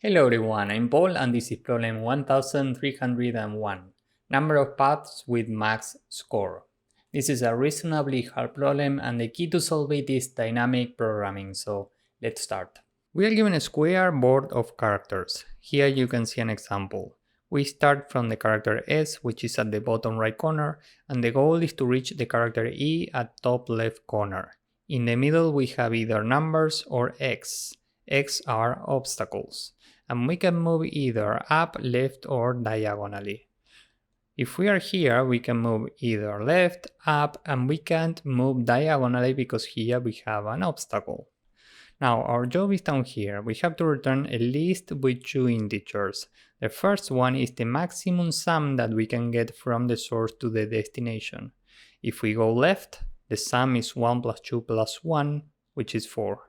Hello everyone, I'm Paul and this is problem 1301, number of paths with max score. This is a reasonably hard problem and the key to solve it is dynamic programming, so let's start. We are given a square board of characters. Here you can see an example. We start from the character S, which is at the bottom right corner, and the goal is to reach the character E at top left corner. In the middle we have either numbers or X. X are obstacles. And we can move either up, left, or diagonally. If we are here, we can move either left, up, and we can't move diagonally because here we have an obstacle. Now our job is down here. We have to return a list with two integers. The first one is the maximum sum that we can get from the source to the destination. If we go left, the sum is 1 plus 2 plus 1, which is 4.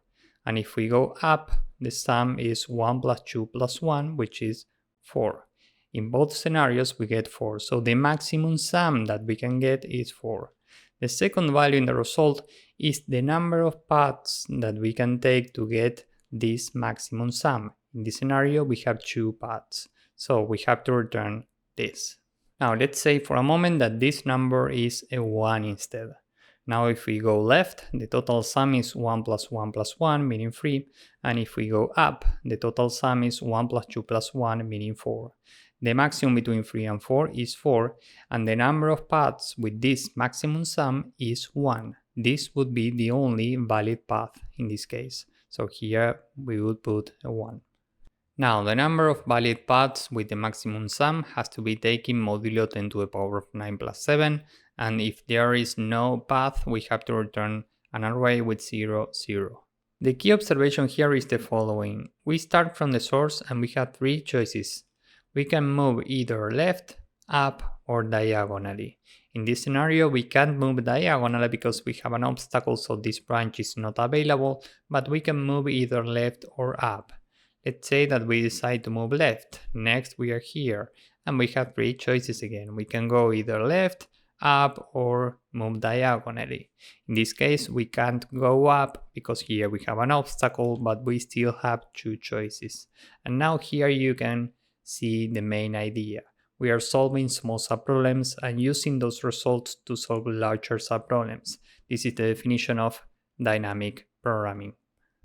And if we go up, the sum is 1 plus 2 plus 1, which is 4. In both scenarios, we get 4, so the maximum sum that we can get is 4. The second value in the result is the number of paths that we can take to get this maximum sum. In this scenario, we have 2 paths, so we have to return this. Now, let's say for a moment that this number is a 1 instead. Now if we go left, the total sum is 1 plus 1 plus 1, meaning 3. And if we go up, the total sum is 1 plus 2 plus 1, meaning 4. The maximum between 3 and 4 is 4, and the number of paths with this maximum sum is 1. This would be the only valid path in this case. So here we would put a 1. Now the number of valid paths with the maximum sum has to be taken modulo 10 to the power of 9 plus 7. And if there is no path, we have to return an array with 0, 0. The key observation here is the following. We start from the source and we have 3 choices. We can move either left, up, or diagonally. In this scenario, we can't move diagonally because we have an obstacle, so this branch is not available, but we can move either left or up. Let's say that we decide to move left. Next, we are here, and we have 3 choices again. We can go either left, up, or move diagonally. In this case, we can't go up because here we have an obstacle, but we still have 2 choices. And now here you can see the main idea. We are solving small subproblems and using those results to solve larger subproblems. This is the definition of dynamic programming.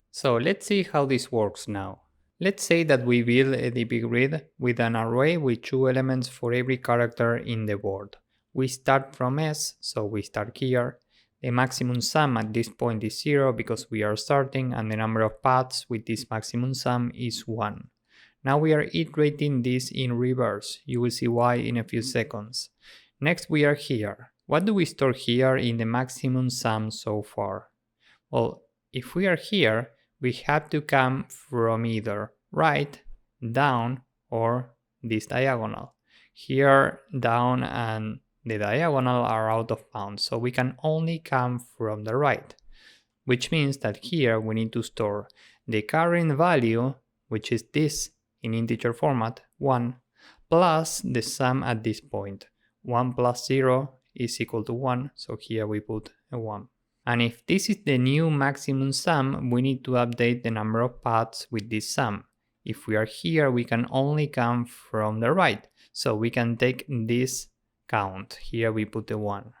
So let's see how this works now. Let's say that we build a DB grid with an array with 2 elements for every character in the board. We start from S, so we start here. The maximum sum at this point is 0 because we are starting, and the number of paths with this maximum sum is 1. Now we are iterating this in reverse. You will see why in a few seconds. Next we are here. What do we store here in the maximum sum so far? Well, if we are here, we have to come from either right, down, or this diagonal. Here, down, and the diagonal are out of bounds, so we can only come from the right. Which means that here we need to store the current value, which is this in integer format, 1, plus the sum at this point. 1 plus 0 is equal to 1, so here we put a 1. And if this is the new maximum sum, we need to update the number of paths with this sum. If we are here, we can only come from the right, so we can take this count. Here we put a 1.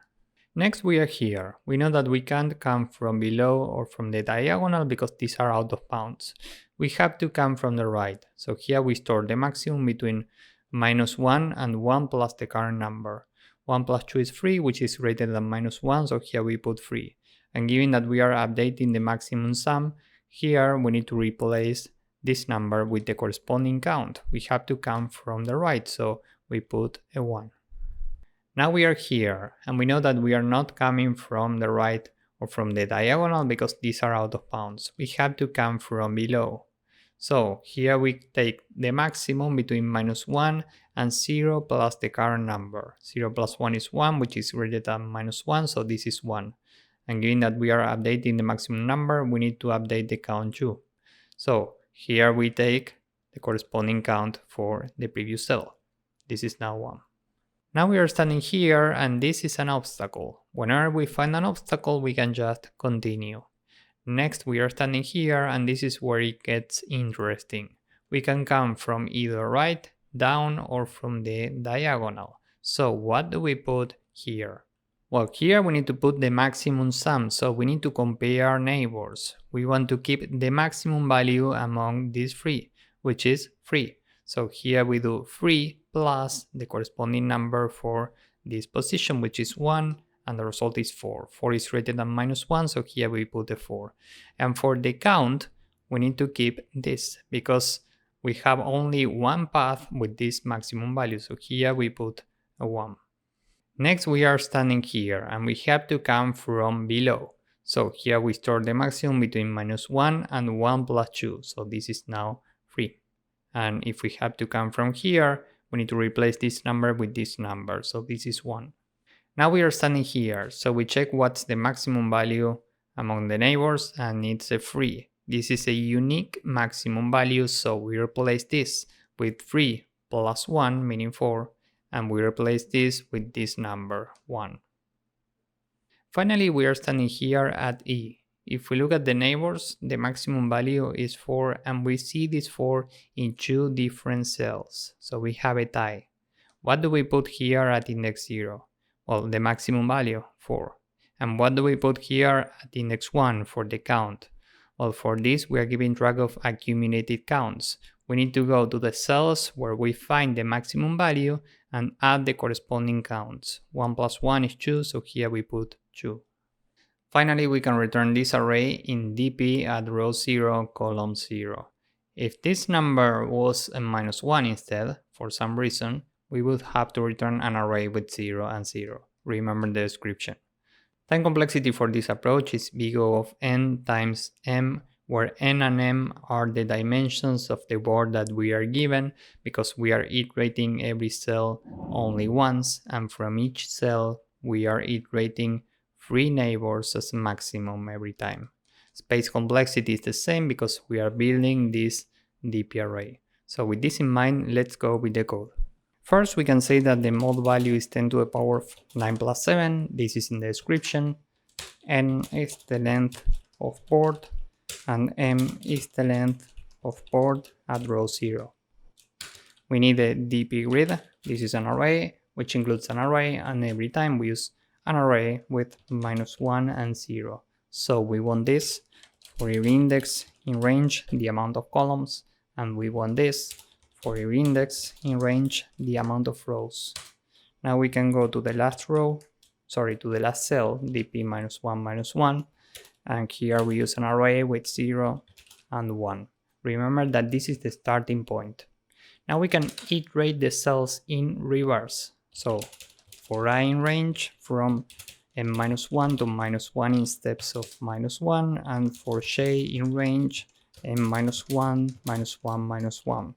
Next we are here. We know that we can't come from below or from the diagonal because these are out of bounds. We have to come from the right. So here we store the maximum between -1 and 1 plus the current number. 1 plus 2 is 3, which is greater than -1, so here we put 3. And given that we are updating the maximum sum, here we need to replace this number with the corresponding count. We have to come from the right, so we put a 1. Now we are here, and we know that we are not coming from the right or from the diagonal because these are out of bounds. We have to come from below. So here we take the maximum between -1 and 0 plus the current number. 0 plus 1 is 1, which is greater than -1, so this is 1. And given that we are updating the maximum number, we need to update the count too. So here we take the corresponding count for the previous cell. This is now 1. Now we are standing here and this is an obstacle. Whenever we find an obstacle, we can just continue. Next we are standing here and this is where it gets interesting. we can come from either right, down, or from the diagonal. So what do we put here? Well, here we need to put the maximum sum, so we need to compare our neighbors. We want to keep the maximum value among these three, which is 3. So here we do 3 plus the corresponding number for this position, which is 1, and the result is 4. 4 is greater than -1, so here we put the 4. And for the count, we need to keep this, because we have only one path with this maximum value, so here we put a 1. Next, we are standing here, and we have to come from below. So here we store the maximum between -1 and 1 plus 2, so this is now 3. And if we have to come from here, we need to replace this number with this number, so this is 1. Now we are standing here, so we check what's the maximum value among the neighbors, and it's a 3. This is a unique maximum value, so we replace this with 3 plus 1, meaning 4, and we replace this with this number, 1. Finally, we are standing here at E. If we look at the neighbors, the maximum value is 4, and we see this 4 in 2 different cells, so we have a tie. What do we put here at index 0? Well, the maximum value, 4. And what do we put here at index 1 for the count? Well, for this, we are keeping track of accumulated counts. We need to go to the cells where we find the maximum value and add the corresponding counts. 1 plus 1 is 2, so here we put 2. Finally, we can return this array in dp at row 0, column 0. If this number was a -1 instead, for some reason, we would have to return an array with 0 and 0. Remember the description. Time complexity for this approach is big O of n times m, where n and m are the dimensions of the board that we are given, because we are iterating every cell only once, and from each cell we are iterating 3 neighbors as maximum every time. Space complexity is the same because we are building this DP array. So with this in mind, let's go with the code. First, we can say that the mode value is 10 to the power of 9 plus 7. This is in the description. N is the length of board, and M is the length of board at row 0. We need a DP grid. This is an array, which includes an array, and every time we use an array with -1 and 0. So we want this for every index in range, the amount of columns, and we want this for every index in range, the amount of rows. Now we can go to the last cell, dp -1 -1, and here we use an array with 0 and 1. Remember that this is the starting point. Now we can iterate the cells in reverse. So for I in range, from m-1 to -1 in steps of -1, and for j in range, m-1, -1, -1.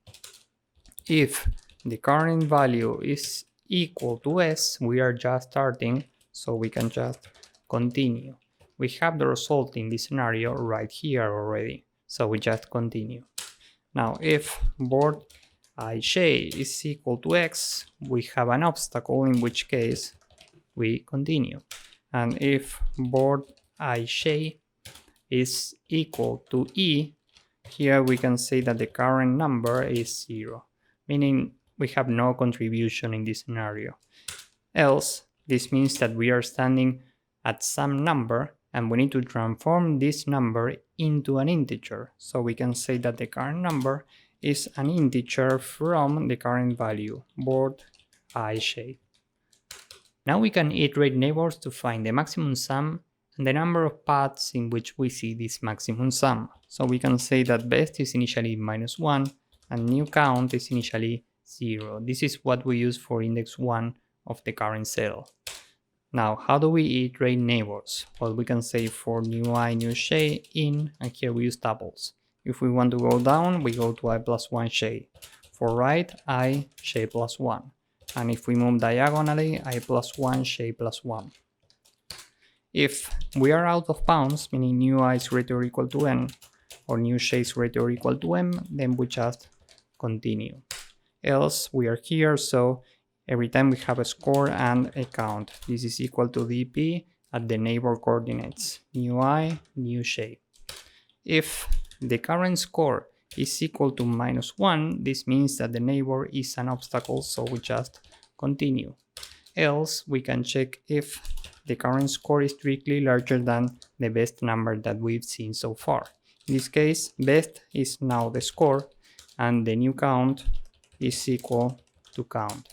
If the current value is equal to s, we are just starting, so we can just continue. We have the result in this scenario right here already, so we just continue. Now, if board ij is equal to x, we have an obstacle, in which case we continue. And if board ij is equal to e, here we can say that the current number is 0, meaning we have no contribution in this scenario. Else, this means that we are standing at some number, and we need to transform this number into an integer. So we can say that the current number is an integer from the current value, board ij. Now we can iterate neighbors to find the maximum sum and the number of paths in which we see this maximum sum. So we can say that best is initially -1 and new count is initially 0. This is what we use for index 1 of the current cell. Now, how do we iterate neighbors? Well, we can say for new I, new j in, and here we use tuples. If we want to go down, we go to I plus 1 j. For right, I, j plus 1. And if we move diagonally, I plus 1, j plus 1. If we are out of bounds, meaning new I is greater or equal to n, or new j is greater or equal to m, then we just continue. Else, we are here, so every time we have a score and a count. This is equal to dp at the neighbor coordinates, new I, new j. If the current score is equal to -1, this means that the neighbor is an obstacle, so we just continue. Else, we can check if the current score is strictly larger than the best number that we've seen so far. In this case, best is now the score, and the new count is equal to count.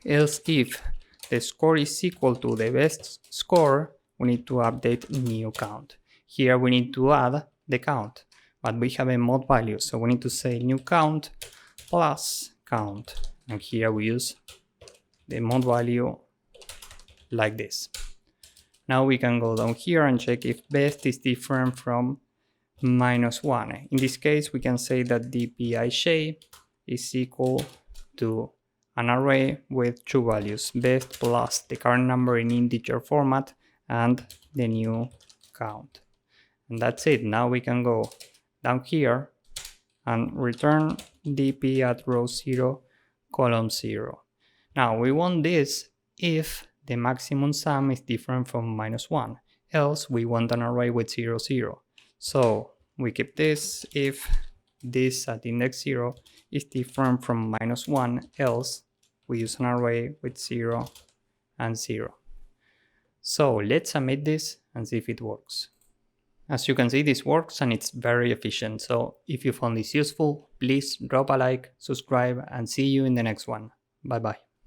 Else, if the score is equal to the best score, we need to update new count. Here we need to add the count, but we have a mod value, so we need to say new count plus count. And here we use the mod value like this. Now we can go down here and check if best is different from -1. In this case, we can say that the Pij is equal to an array with two values, best plus the current number in integer format and the new count. And that's it. Now we can go down here and return dp at row 0, column 0. Now we want this if the maximum sum is different from -1, else we want an array with 0, 0. So we keep this if this at index 0 is different from -1, else we use an array with 0 and 0. So let's submit this and see if it works. As you can see, this works and it's very efficient. So if you found this useful, please drop a like, subscribe, and see you in the next one. Bye bye.